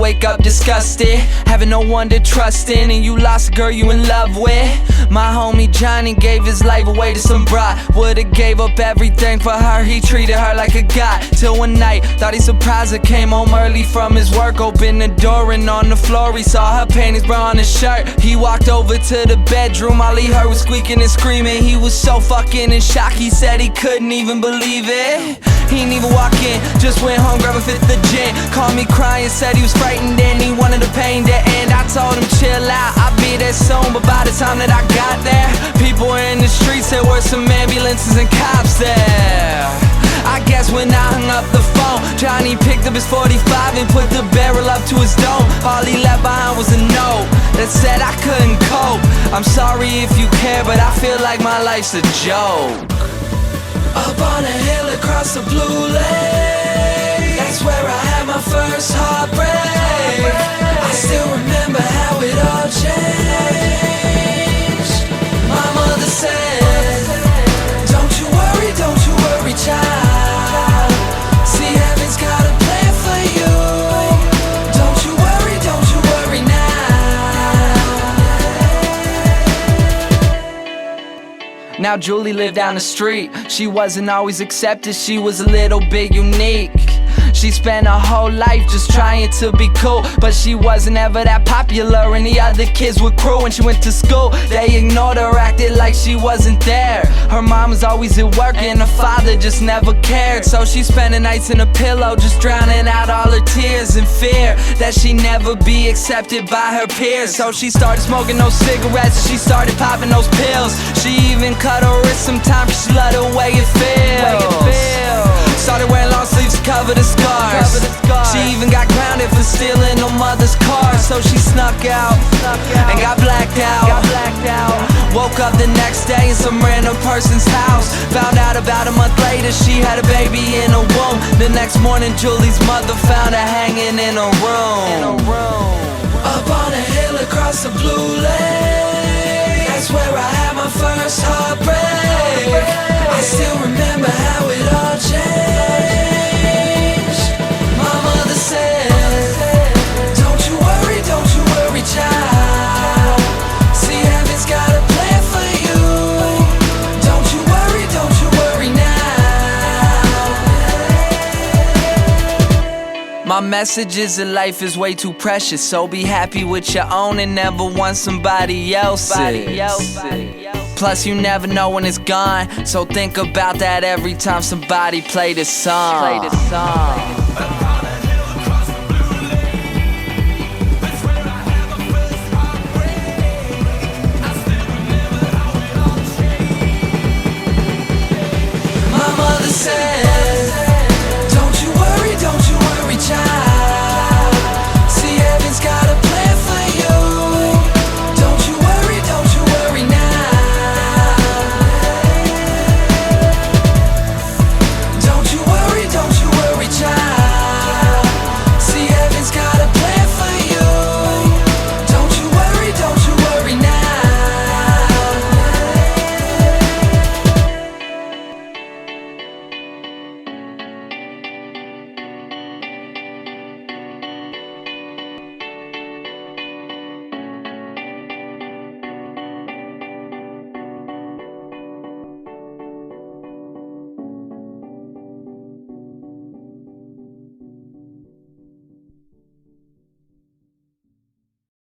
wake up disgusted, having no one to trust in, and you lost a girl you in love with. My homie Johnny gave his life away to some broad. Would've gave up everything for her, he treated her like a god. Till one night, thought he surprised her, came home early from his work, opened the door and on the floor he saw her panties, bra on his shirt. He walked over to the bedroom, all he heard was squeaking and screaming. He was so fucking in shock, he said he couldn't even believe it. He didn't even walk in, just went home, grabbed a fifth of gin. Called me crying, said he was frightened and he wanted the pain to end. I told him chill out, I'll be there soon. But by the time that I got there, people were in the streets, there were some ambulances and cops there. I guess when I hung up the phone, Johnny picked up his 45 and put the barrel up to his dome. All he left behind was a note that said I couldn't cope. I'm sorry if you care, but I feel like my life's a joke. Up on a hill across the blue lake, that's where I had my first heartbreak. I still remember how it all changed. My mother said, don't you worry, child. See, heaven's got a plan for you. Don't you worry now. Now Julie lived down the street. She wasn't always accepted, she was a little bit unique. She spent her whole life just trying to be cool, but she wasn't ever that popular and the other kids were cruel. When she went to school, they ignored her, acted like she wasn't there. Her mom was always at work and her father just never cared. So she spent the nights in a pillow, just drowning out all her tears in fear that she'd never be accepted by her peers. So she started smoking those cigarettes and she started popping those pills. She even cut her wrist sometimes, she loved the way it feels. Started wearing long sleeves to cover the scars. She even got grounded for stealing her mother's car. So she snuck out and got blacked out. Woke up the next day in some random person's house. Found out about a month later she had a baby in her womb. The next morning Julie's mother found her hanging in her room. Up on a hill across the blue lake, that's where I had my first heartbreak. I still remember how it all changed. My mother said, don't you worry, child. See, heaven's got a plan for you. Don't you worry now. My message is that life is way too precious, so be happy with your own and never want somebody else's. Plus you never know when it's gone, so think about that every time somebody play this song.